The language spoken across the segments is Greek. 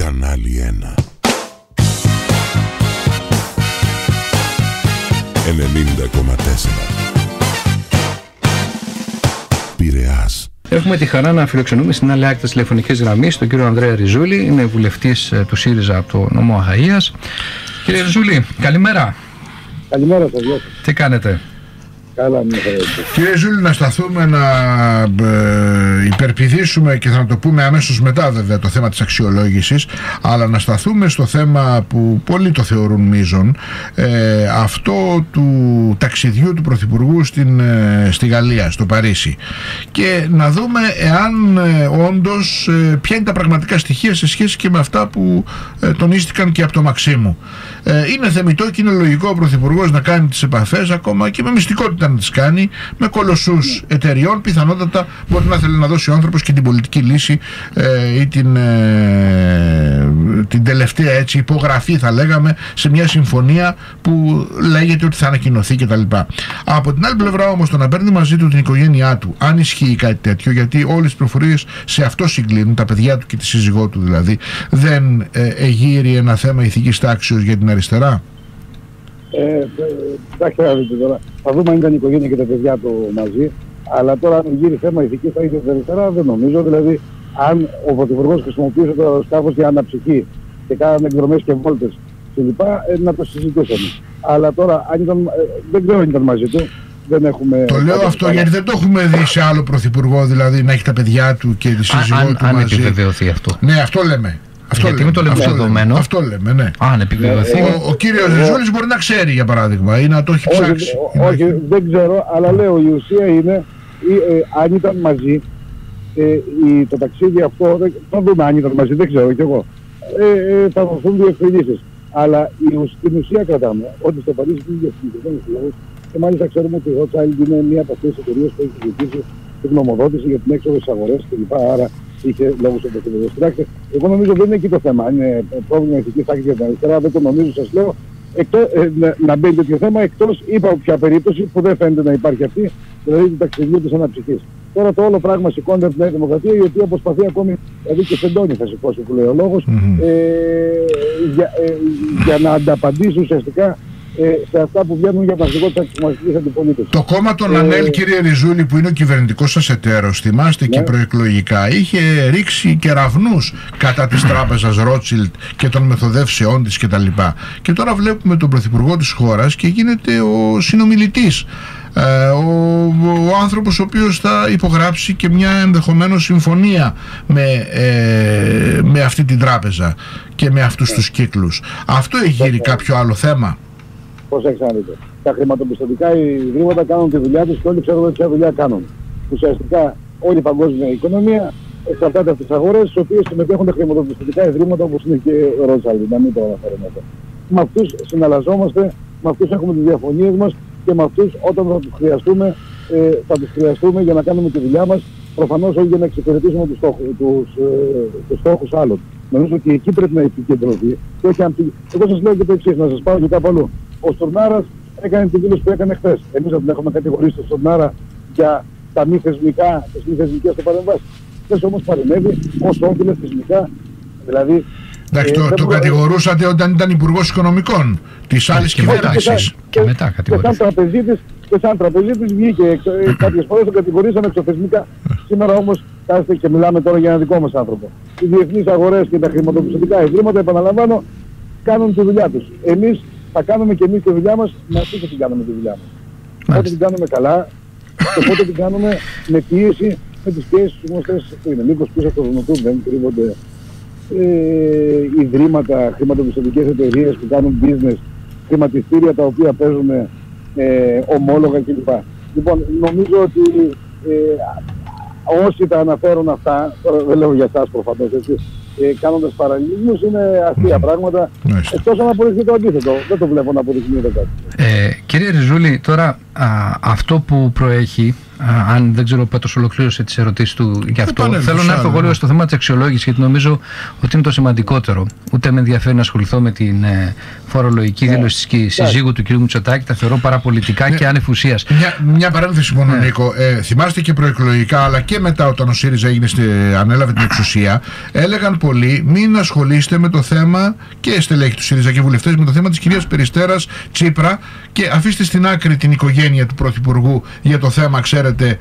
Κανάλι 1 90,4 Πειραιάς. Έχουμε τη χαρά να φιλοξενούμε στην άλλη άκρη της τηλεφωνικής γραμμής τον κύριο Ανδρέα Ριζούλη, είναι βουλευτής του ΣΥΡΙΖΑ από το νομό Αχαΐας. Κύριε Ριζούλη, καλημέρα. Καλημέρα σας. Τι κάνετε? Καλά, κύριε Ζούλη, να σταθούμε να υπερπηδήσουμε και θα το πούμε αμέσως μετά βέβαια το θέμα της αξιολόγησης, αλλά να σταθούμε στο θέμα που πολλοί το θεωρούν μείζον, αυτό του ταξιδιού του Πρωθυπουργού στη Γαλλία, στο Παρίσι, και να δούμε εάν όντως ποια είναι τα πραγματικά στοιχεία σε σχέση και με αυτά που τονίστηκαν και από το Μαξίμου. Είναι θεμιτό και είναι λογικό ο Πρωθυπουργός να κάνει τις επαφές, ακόμα και με μυστικότητα να τις κάνει, με κολοσσούς εταιριών. Πιθανότατα μπορεί να θέλει να δώσει ο άνθρωπος και την πολιτική λύση ή την τελευταία έτσι υπογραφή, θα λέγαμε, σε μια συμφωνία που λέγεται ότι θα ανακοινωθεί κτλ. Από την άλλη πλευρά όμως, το να παίρνει μαζί του την οικογένειά του, αν ισχύει κάτι τέτοιο, γιατί όλες τις πληροφορίες σε αυτό συγκλίνουν, τα παιδιά του και τη σύζυγό του δηλαδή, δεν εγείρει ένα θέμα ηθικής τάξεως για την αριστερά? Εντάξει, τώρα. Θα δούμε αν ήταν η οικογένεια και τα παιδιά του μαζί. Αλλά τώρα, αν γύρει θέμα ηθικής τάξης για την αριστερά, δεν νομίζω. Δηλαδή, αν ο Πρωθυπουργός χρησιμοποιούσε το αεροσκάφος για αναψυχή και κάνανε εκδρομές και βόλτες κλπ., να το συζητούσαμε. Αλλά τώρα, αν ήταν, δεν ξέρω αν ήταν μαζί του. Δεν έχουμε. Το λέω αυτό γιατί δεν το έχουμε δει σε άλλο Πρωθυπουργό, δηλαδή να έχει τα παιδιά του και τη σύζυγό του αν μαζί. Αν επιβεβαιωθεί αυτό. Ναι, αυτό λέμε. Γιατί με το λέμε δεδομένο. Αυτό λέμε, ναι. Αν επιβεβαιωθεί. Ο κύριος Ριζούλης μπορεί να ξέρει, για παράδειγμα, ή να το έχει ψάξει. Όχι, δεν ξέρω, αλλά λέω η ουσία είναι αν ήταν μαζί. Το ταξίδι αυτό, θα δούμε αν ήταν μαζί, δεν ξέρω κι εγώ. Θα δοθούν διευκρινήσεις. Αλλά στην ουσία κρατάμε ότι στο Παρίσι είναι για συγκεκριμένους λόγους, και μάλιστα ξέρουμε ότι η Rothschild είναι μία από αυτές τις εταιρείες που έχει ζητήσει την γνωμοδότηση για την έξοδο στις αγορές κλπ. Άρα είχε λόγους στο Πρωθυπουργό. Κοιτάξτε, εγώ νομίζω δεν είναι εκεί το θέμα. Αν είναι πρόβλημα ηθικής τάξης για την αριστερά, δεν το νομίζω, σας λέω. Να μπαίνει τέτοιο θέμα, εκτός είπα ποια περίπτωση που δεν φαίνεται να υπάρχει αυτή, δηλαδή του ταξιδιού της αναψυχής. Τώρα το όλο πράγμα σηκώνεται από τη Νέα Δημοκρατία, η οποία προσπαθεί ακόμη, δηλαδή και σεντόνι θα σηκώσει που λέει ο λόγος, για να ανταπαντήσει ουσιαστικά σε αυτά που βγαίνουν για μαζικότητα της αξιωματικής αντιπολίτευσης. Το κόμμα των ΑΝΕΛ, κύριε Ριζούλη, που είναι ο κυβερνητικός σας εταίρος, θυμάστε, και προεκλογικά είχε ρίξει κεραυνούς κατά της τράπεζας Rothschild και των μεθοδεύσεών της κτλ. Και τώρα βλέπουμε τον πρωθυπουργό της χώρας και γίνεται ο συνομιλητής, ο άνθρωπος ο οποίος θα υπογράψει και μια ενδεχομένως συμφωνία με αυτή την τράπεζα και με αυτούς τους κύκλους. Αυτό εγείρει κάποιο άλλο θέμα? Προσέξτε να δείτε. Τα χρηματοπιστωτικά ιδρύματα κάνουν τη δουλειά τους και όλοι ξέρουμε ποια δουλειά κάνουν. Ουσιαστικά όλη η παγκόσμια οικονομία εξαρτάται από τις αγορές, στις οποίες συμμετέχουν τα χρηματοπιστωτικά ιδρύματα όπως είναι και ο Rothschild, να μην το αναφέρουμε εδώ. Με αυτούς συναλλαζόμαστε, με αυτούς έχουμε τις διαφωνίες μας και με αυτούς όταν θα τους χρειαστούμε, θα τους χρειαστούμε για να κάνουμε τη δουλειά μας, προφανώς όχι για να εξυπηρετήσουμε τους στόχους άλλων. Νομίζω ότι εκεί πρέπει να επικεντρωθεί. Εγώ σας λέω και το εξής, να σας πάω και κάπου αλλού. Ο Στουρνάρας έκανε τη δήλωση που έκανε χθες. Εμείς δεν έχουμε κατηγορήσει τον Στουρνάρα για τα μη θεσμικά, τις μη θεσμικές του παρεμβάσεις. Χθες όμως παρενέβη ως όφιλες θεσμικά. Δηλαδή. Εντάξει, το κατηγορούσατε όταν ήταν Υπουργός Οικονομικών της άλλης κυβέρνησης. Και μετά κατηγορήσατε. Και σαν τραπεζίτης βγήκε κάποιες φορές, τον κατηγορήσαμε εξωθεσμικά. Σήμερα όμως κάθεστε και μιλάμε τώρα για ένα δικό μας άνθρωπο. Οι διεθνείς αγορές και τα χρηματοπιστωτικά ιδρύματα, επαναλαμβάνω, κάνουν τη δουλειά τους. Εμείς θα κάνουμε και εμείς τη δουλειά μας, με αυτούς θα την κάνουμε τη δουλειά μας. Πότε την κάνουμε καλά και πότε την κάνουμε με πίεση, με τις πιέσεις που γνωστές που είναι. Μήπως πίσω από το Δουνουτού δεν κρύβονται ιδρύματα, χρηματοπιστωτικές εταιρείες που κάνουν business, χρηματιστήρια τα οποία παίζουν ομόλογα κλπ. Λοιπόν, νομίζω ότι όσοι τα αναφέρουν αυτά, τώρα δεν λέω για εσάς προφανώς, έτσι, κάνοντας παραλληλισμούς, είναι αστεία πράγματα, εκτός αν αποδειχθεί το αντίθετο. Δεν το βλέπω να αποδεικνύεται κάτι. Κύριε Ριζούλη, τώρα αυτό που προέχει, αν δεν ξέρω ο Πέτρος ολοκλήρωσε τις ερωτήσεις του γι' αυτό, θέλω να έρθω εγώ λίγο στο θέμα της αξιολόγησης, γιατί νομίζω ότι είναι το σημαντικότερο. ούτε με ενδιαφέρει να ασχοληθώ με την φορολογική δήλωση της συζύγου του κ. Μητσοτάκη. Τα θεωρώ παραπολιτικά και άνευ ουσίας. Μια παρένθεση μόνο, Νίκο. Θυμάστε και προεκλογικά, αλλά και μετά, όταν ο ΣΥΡΙΖΑ ανέλαβε την εξουσία, έλεγαν πολλοί μην ασχολείστε με το θέμα, και στελέχοι του ΣΥΡΙΖΑ και βουλευτές, με το θέμα της κυρίας Περιστέρας Τσίπρα, και αφήστε στην άκρη την οικογένεια του Πρωθυπουργού για το θέμα, ξέρετε,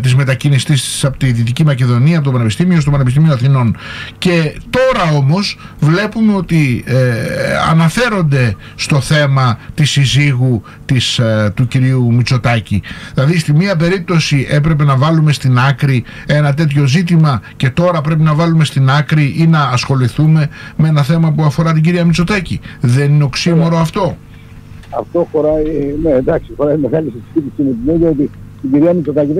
της μετακίνησης της από τη Δυτική Μακεδονία, από το Πανεπιστήμιο στο Πανεπιστήμιο Αθηνών. Και τώρα όμως βλέπουμε ότι αναφέρονται στο θέμα της συζύγου του κυρίου Μητσοτάκη. Δηλαδή στη μία περίπτωση έπρεπε να βάλουμε στην άκρη ένα τέτοιο ζήτημα και τώρα πρέπει να βάλουμε στην άκρη ή να ασχοληθούμε με ένα θέμα που αφορά την κυρία Μητσοτάκη. Δεν είναι οξύμορο αυτό? Αυτό χωράει, ναι, εντάξει, χωράει μεγάλη συζήτηση με την έννοια ότι η κυρία Μητσοτάκη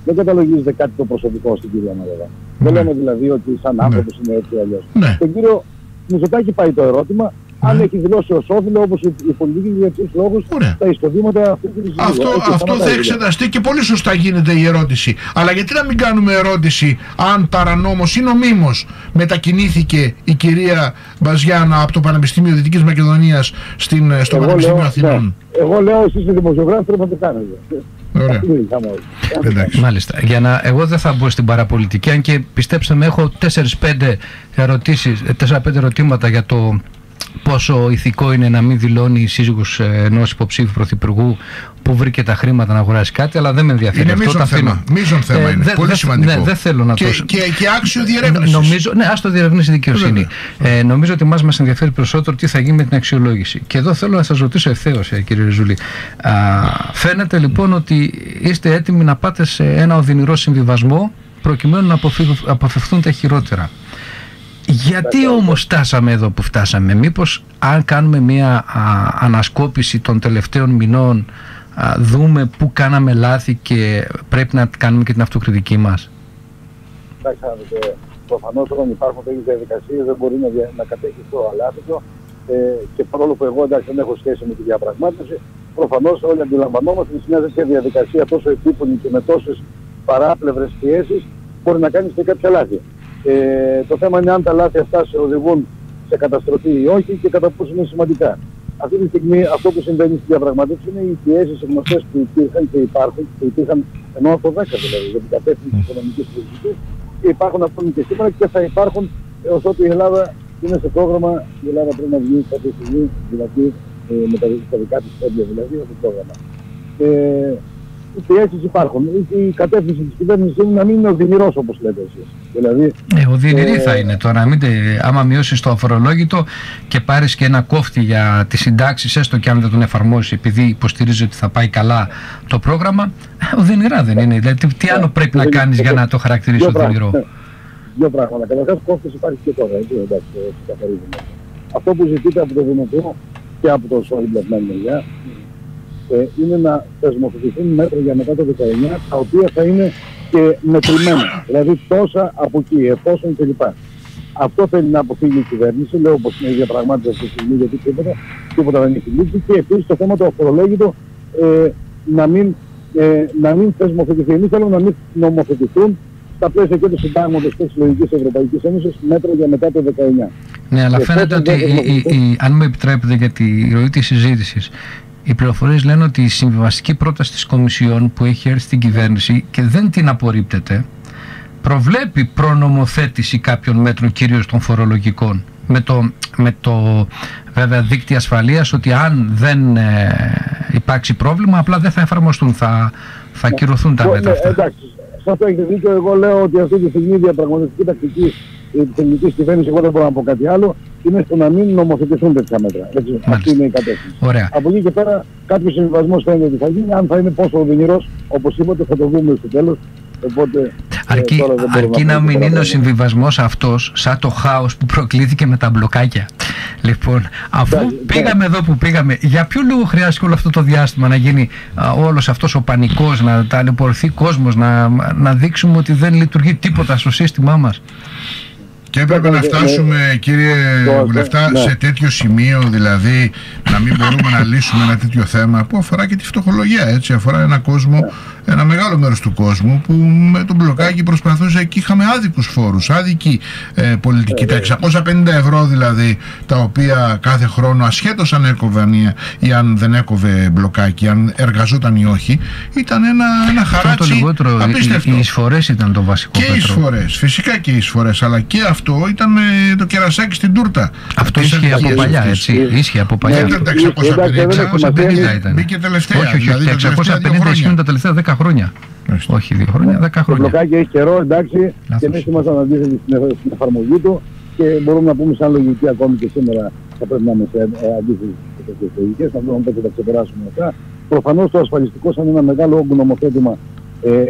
δεν καταλογίζεται κάτι το προσωπικό στην κυρία Μαρέβα. Δεν λέμε δηλαδή ότι σαν άνθρωπος είναι έτσι ή αλλιώς. Στον κύριο Μητσοτάκη πάει το ερώτημα αν έχει δηλώσει ως όφιλο, όπως η πολιτική για τους λόγους, τα εισοδήματα αυτή τη συζήτηση. Αυτό θα εξεταστεί και πολύ σωστά γίνεται η ερώτηση. Αλλά γιατί να μην κάνουμε ερώτηση αν παρανόμως ή νομίμως μετακινήθηκε η κυρία Μπαζιάννα από το Πανεπιστήμιο Δυτικής Μακεδονίας στο Πανεπιστήμιο Αθηνών? Εγώ λέω, εσείς οι δημοσιογράφοι πρέπει να το κάνετε. Μάλιστα. Εγώ δεν θα μπω στην παραπολιτική, αν και πιστέψτε με, έχω 4-5 ερωτήματα για το πόσο ηθικό είναι να μην δηλώνει η σύζυγος ενός υποψήφιου πρωθυπουργού που βρήκε τα χρήματα να αγοράσει κάτι, αλλά δεν με ενδιαφέρει. Είναι μείζον θέμα, είναι πολύ σημαντικό. Ναι, δεν θέλω να και άξιο διερεύνησης. Ναι, ας το διερευνήσει η δικαιοσύνη. Νομίζω ότι μας ενδιαφέρει περισσότερο τι θα γίνει με την αξιολόγηση. Και εδώ θέλω να σας ρωτήσω ευθέως, κύριε Ριζούλη. Φαίνεται λοιπόν ότι είστε έτοιμοι να πάτε σε ένα οδυνηρό συμβιβασμό προκειμένου να αποφευθούν τα χειρότερα. Γιατί όμως φτάσαμε εδώ που φτάσαμε? Μήπως αν κάνουμε μια ανασκόπηση των τελευταίων μηνών, δούμε πού κάναμε λάθη και πρέπει να κάνουμε και την αυτοκριτική μας? Εντάξει, προφανώς όταν υπάρχουν τέτοιες διαδικασίες δεν μπορεί να κατέχει το αλάθητο, και παρόλο που εγώ εντάξει δεν έχω σχέση με τη διαπραγμάτευση, προφανώς όλοι αντιλαμβανόμαστε ότι σε μια τέτοια διαδικασία τόσο επίπονη και με τόσες παράπλευρες πιέσεις μπορεί να κάνεις και κάποια λάθη. Το θέμα είναι αν τα λάθη αυτά σε οδηγούν σε καταστροφή ή όχι και κατά πόσο είναι σημαντικά. Αυτή τη στιγμή αυτό που συμβαίνει στη διαπραγματεύση είναι οι πιέσεις γνωστές που υπήρχαν και υπάρχουν, που υπήρχαν ενώ από 10 δηλαδή για την κατεύθυνση της οικονομικής πολιτικής, και υπάρχουν ακόμη και σήμερα και θα υπάρχουν έως ότου η Ελλάδα είναι σε πρόγραμμα. Η Ελλάδα πρέπει να βγει κάποια στιγμή, δηλαδή με τα δικά της πέντια δηλαδή, αυτό το πρόγραμμα. Οι πιέσεις υπάρχουν. Η κατεύθυνση της κυβέρνησης είναι να μην είναι οδυνηρός όπως λέτε εσείς. Δηλαδή, οδυνηρή θα είναι τώρα. Άμα μειώσεις το αφορολόγητο και πάρεις και ένα κόφτη για τις συντάξεις, έστω και αν δεν τον εφαρμόσεις επειδή υποστηρίζει ότι θα πάει καλά το πρόγραμμα, οδυνηρά δεν είναι? Δηλαδή, τι άλλο πρέπει να κάνεις για να το χαρακτηρίσεις οδυνηρό? Δύο πράγματα. Καταρχάς, κόφτης υπάρχει και τώρα. Αυτό που ζητείται από το Δημοτικό και από το Σόιμπλε μεριά είναι να θεσμοθετηθούν μέτρα για μετά το 19, τα οποία θα είναι και μετρημένα. Δηλαδή τόσα από εκεί, εφόσον κλπ. Αυτό θέλει να αποφύγει η κυβέρνηση. Λέω πως είναι η διαπραγμάτευση αυτή τη στιγμή, γιατί τίποτα δεν έχει λήξει. Και επίσης το θέμα το αφορολόγητο να μην θεσμοθετηθεί. Εμείς θέλουμε να μην νομοθετηθούν στα πλαίσια και του συντάγματος και της λογικής Ευρωπαϊκής Ένωσης μέτρα για μετά το 19. Ναι, αλλά φαίνεται ότι, αν με επιτρέπετε για τη ροή της συζήτησης, οι πληροφορίες λένε ότι η συμβιβαστική πρόταση της Κομισιόν που έχει έρθει στην κυβέρνηση και δεν την απορρίπτεται, προβλέπει προνομοθέτηση κάποιων μέτρων, κυρίως των φορολογικών, με το βέβαια δίκτυο ασφαλείας, ότι αν δεν υπάρξει πρόβλημα απλά δεν θα εφαρμοστούν, θα ακυρωθούν τα μέτρα αυτά. Εντάξει, σε αυτό έχετε δίκιο. Εγώ λέω ότι αυτή τη στιγμή η διαπραγματευτική τακτική της ελληνικής κυβέρνησης, εγώ δεν μπορώ να πω κάτι άλλο, είναι στο να μην νομοθετηθούν τέτοια μέτρα. Έτσι, αυτή είναι η κατεύθυνση. Από εκεί και πέρα κάποιος συμβιβασμός φαίνεται ότι θα γίνει. Αν θα είναι πόσο οδυνηρός, όπως είπατε, θα το δούμε στο τέλος. Οπότε, αρκεί να μην είναι ο συμβιβασμός αυτός σαν το χάος που προκλήθηκε με τα μπλοκάκια. Λοιπόν, αφού πήγαμε εδώ που πήγαμε, για ποιο λόγο χρειάστηκε όλο αυτό το διάστημα να γίνει όλος αυτός ο πανικός, να ταλαιπωρηθεί κόσμος, να δείξουμε ότι δεν λειτουργεί τίποτα στο σύστημά μας? Και έπρεπε να φτάσουμε, κύριε Βουλευτά, σε τέτοιο σημείο, δηλαδή να μην μπορούμε να λύσουμε ένα τέτοιο θέμα που αφορά και τη φτωχολογία, έτσι, αφορά ένα κόσμο, ένα μεγάλο μέρος του κόσμου που με τον μπλοκάκι προσπαθούσε, εκεί είχαμε άδικους φόρους, άδικη πολιτική, τα 650 ευρώ δηλαδή, τα οποία κάθε χρόνο, ασχέτως αν έκοβε ή αν δεν έκοβε μπλοκάκι, αν εργαζόταν ή όχι, ήταν ένα χαράτσι απίστευτο. Οι εισφορές ήταν το βασικό. Και οι εισφορές, φυσικά και οι εισφορές, αλλά και αυτό ήταν το κερασάκι στην τούρτα. Αυτό ίσχυε από παλιά, έτσι. Ίσχυε από παλιά. Δεν ήταν τα 650 ήταν. Μπήκε τελευταία. Όχι, τα 650 ισχύουν τα τελευταία 10 χρόνια. Όχι 2 χρόνια, 10 χρόνια. Το μπλοκάκι έχει καιρό, εντάξει, και εμείς ήμασταν αντίθετοι στην εφαρμογή του και μπορούμε να πούμε σαν λογική ακόμη και σήμερα θα πρέπει να είμαστε αντίθετοι σε τέτοιες λογικές, να δούμε πότε θα ξεπεράσουμε αυτά. Προφανώς το ασφαλιστικό σαν ένα μεγάλο όγκο νομοθέτημα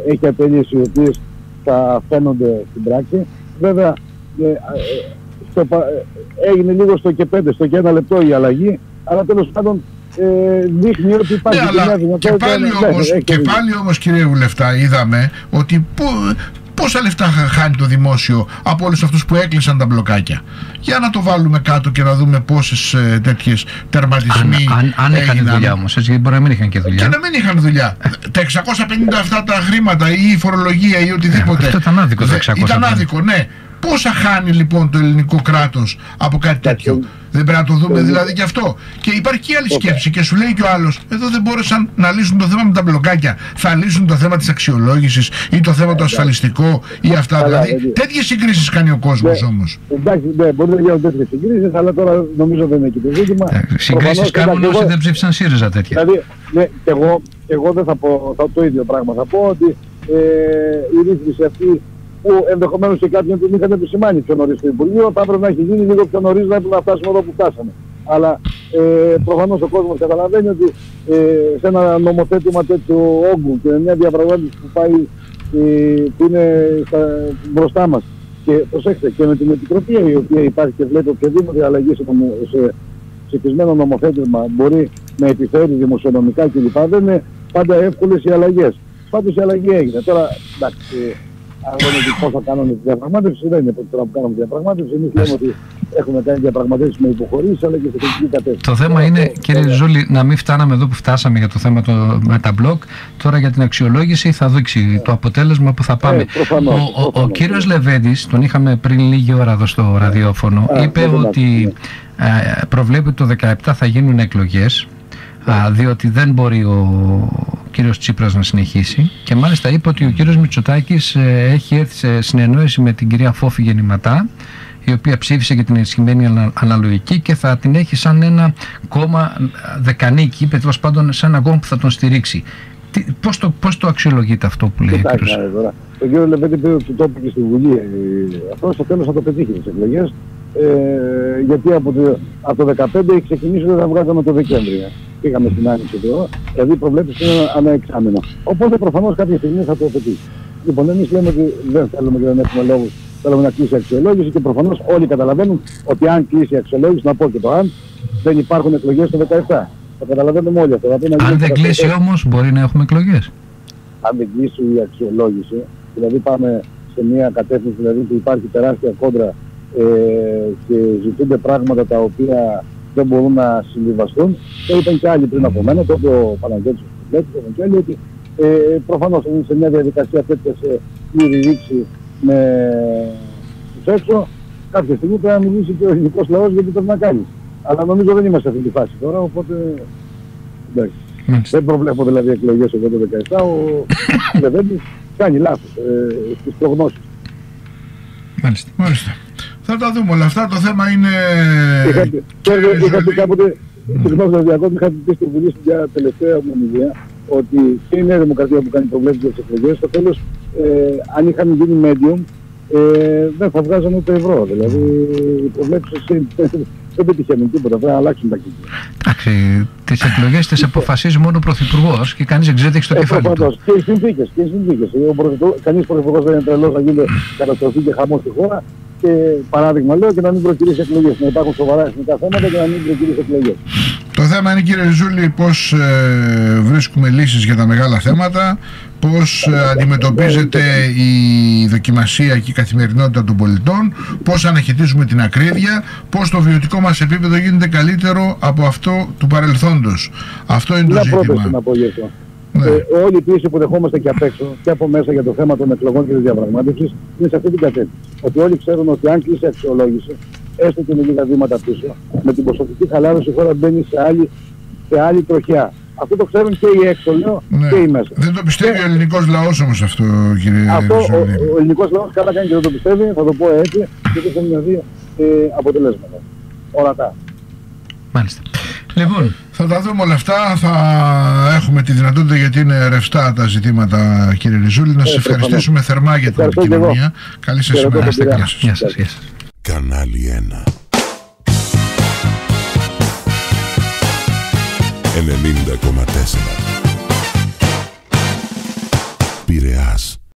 έχει ατέλειες οι οποίες θα φαίνονται στην πράξη. Βέβαια, έγινε λίγο στο και 5, στο και 1 λεπτό η αλλαγή, αλλά τέλος πάντων δείχνει ότι υπάρχει μια δυνατότητα. Και πάλι όμως, κύριε Βουλευτά, είδαμε ότι πόσα λεφτά χάνει το δημόσιο από όλους αυτούς που έκλεισαν τα μπλοκάκια. Για να το βάλουμε κάτω και να δούμε πόσες τέτοιες τερματισμοί αν είχαν δουλειά όμως, έτσι, μπορεί να μην είχαν και δουλειά. Και να μην είχαν δουλειά. Τα 650 αυτά τα χρήματα ή η φορολογία ή οτιδήποτε. Αυτό ήταν άδικο το 650. Ήταν άδικο, ναι. Πόσα χάνει λοιπόν το ελληνικό κράτος από κάτι τέτοιο? Δεν πρέπει να το δούμε δηλαδή και αυτό. Και υπάρχει και άλλη σκέψη και σου λέει και ο άλλος, εδώ δεν μπόρεσαν να λύσουν το θέμα με τα μπλοκάκια. Θα λύσουν το θέμα της αξιολόγησης ή το θέμα το ασφαλιστικό ή αυτά. Δηλαδή τέτοιες συγκρίσεις κάνει ο κόσμος όμως. Εντάξει, μπορεί να γίνουν τέτοιες συγκρίσεις, αλλά τώρα νομίζω δεν είναι και το ζήτημα. Συγκρίσεις κάνουν όσοι δεν ψήφισαν ΣΥΡΙΖΑ τέτοια. Δηλαδή, εγώ δεν θα πω το ίδιο πράγμα. Θα πω ότι η ρύθμιση αυτή που ενδεχομένως και κάποιον την είχαν επισημάνει πιο νωρίς στο Υπουργείο, θα έπρεπε να έχει γίνει λίγο πιο νωρίς, να έπρεπε να φτάσουμε εδώ που φτάσαμε. Αλλά προφανώς ο κόσμος καταλαβαίνει ότι σε ένα νομοθέτημα τέτοιου όγκου και μια διαπραγμάτευση που πάει, που είναι μπροστά μας, και προσέξτε, και με την Επιτροπή η οποία υπάρχει και βλέπει οποιαδήποτε αλλαγή σε ψηφισμένο νομοθέτημα μπορεί να επιφέρει δημοσιονομικά κλπ. Δεν είναι πάντα εύκολες οι αλλαγές. Πάντως η αλλαγή έγινε. Τώρα, εντάξει, αν λέμε ότι πώς θα κάνουμε τη διαπραγμάτευση, δεν είναι τώρα που κάνουμε τη διαπραγμάτευση. Εμείς λέμε ότι έχουμε κάνει διαπραγματεύσεις με υποχωρήσεις, αλλά και σε θετική κατεύθυνση. Το θέμα είναι, κύριε Ζούλη, να μην φτάναμε εδώ που φτάσαμε για το θέμα με τα μπλοκ. Τώρα για την αξιολόγηση θα δείξει το αποτέλεσμα που θα πάμε. Ο κύριος Λεβέντης, τον είχαμε πριν λίγη ώρα εδώ στο ραδιόφωνο, είπε ότι προβλέπει το 2017 θα γίνουν εκλογές, διότι δεν μπορεί ο κύριος Τσίπρας να συνεχίσει, και μάλιστα είπε ότι ο κύριος Μητσοτάκης έχει έρθει σε συνεννόηση με την κυρία Φόφη Γεννηματά, η οποία ψήφισε για την ενισχυμένη αναλογική και θα την έχει σαν ένα κόμμα δεκανίκη, είπε τέλος πάντων σαν ένα κόμμα που θα τον στηρίξει. Πώς το αξιολογείτε αυτό που λέει ο κύριος? Ο κύριος Λεβέντη πει ότι το είπε και στη Βουλή. Αυτό στο τέλος θα το πετύχει τις εκλογές. Γιατί από το 2015 έχει ξεκινήσει ότι θα βγάζαμε το Δεκέμβριο. Πήγαμε στην Άνοιξη εδώ, δηλαδή προβλέψει ένα εξάμηνο. Οπότε προφανώς κάποια στιγμή θα το πετύχει. Λοιπόν, εμείς λέμε ότι δεν θέλουμε και δεν έχουμε λόγους, θέλουμε να κλείσει η αξιολόγηση και προφανώς όλοι καταλαβαίνουν ότι αν κλείσει η αξιολόγηση, να πω και το αν, δεν υπάρχουν εκλογές το 2017. Το καταλαβαίνουμε όλοι αυτό. Αν δεν κλείσει όμως, μπορεί να έχουμε εκλογές. Αν δεν κλείσει η αξιολόγηση, δηλαδή πάμε σε μια κατεύθυνση δηλαδή που υπάρχει τεράστια κόντρα και ζητούνται πράγματα τα οποία δεν μπορούν να συμβιβαστούν. Το είπαν και άλλοι πριν από μένα, το είπε ο Παναγιώτης ο και άλλοι, ότι προφανώς είναι σε μια διαδικασία τέτοια σε πλήρη ρήξη με τους έξω. Κάποια στιγμή πρέπει να μιλήσει και ο ελληνικός λαός γιατί πρέπει να κάνει. Αλλά νομίζω δεν είμαστε σε αυτή τη φάση τώρα, οπότε εντάξει. Δεν προβλέπω δηλαδή εκλογές εδώ το 2017. Ο Λεβέντης κάνει λάθος στις προγνώσεις. Μάλιστα. Θα τα δούμε όλα αυτά, το θέμα είναι... Είχα πει κάποτε, συγγνώμη να διακόπτω, είχα πει στη Βουλή στην τελευταία ομιλία ότι και η Νέα Δημοκρατία που κάνει προβλέψεις για τις εκλογές, στο τέλος, αν είχαν γίνει medium, δεν θα βγάζαν ούτε ευρώ. Δηλαδή, οι προβλέψεις δεν πετυχαίνουν τίποτα, πρέπει να αλλάξουν τα κύκλα. Εντάξει, τις εκλογές τις αποφασίζει μόνο ο Πρωθυπουργός και κανείς δεν ξέρει τι έχει στο κεφάλι του. Και οι συνθήκες. Κανείς Πρωθυπουργός δεν είναι τρελός να γίνει καταστροφή και χαμό στη χώρα. Και παράδειγμα λέω και να μην προκυρήσει εκλογές. Να υπάρχουν σοβαρά εθνικά θέματα και να μην προκυρήσει εκλογές. Το θέμα είναι, κύριε Ριζούλη, πώς βρίσκουμε λύσεις για τα μεγάλα θέματα, πώς αντιμετωπίζεται η δοκιμασία και η καθημερινότητα των πολιτών, πώς αναχαιτίζουμε την ακρίβεια, πώς το βιωτικό μας επίπεδο γίνεται καλύτερο από αυτό του παρελθόντος. Αυτό είναι το ζήτημα. Μια πρόταση να πω γι' αυτό. Όλη η πίεση που δεχόμαστε και απ' έξω και από μέσα για το θέμα των εκλογών και της διαπραγμάτευσης είναι σε αυτή την κατεύθυνση. Ότι όλοι ξέρουν ότι αν κλείσει αξιολόγηση, έστω και με λίγα βήματα πίσω, με την ποσοτική χαλάρωση η χώρα μπαίνει σε άλλη τροχιά. Αυτό το ξέρουν και οι έξω, λέω, και οι μέσα. Δεν το πιστεύει ο ελληνικός λαός όμως αυτό, κύριε αυτό. Ο ελληνικός λαός καλά κάνει και δεν το πιστεύει, θα το πω έτσι, και δεν θα δει αποτελέσματα. Ορατά. Μάλιστα. Λοιπόν, θα τα δούμε όλα αυτά, θα έχουμε τη δυνατότητα, γιατί είναι ρευστά τα ζητήματα, κύριε Ριζούλη, να σας ευχαριστήσουμε θερμά για την επικοινωνία. Καλή σας ημέρα. Γεια σας. Κανάλι 1 90,4 Πειραιάς.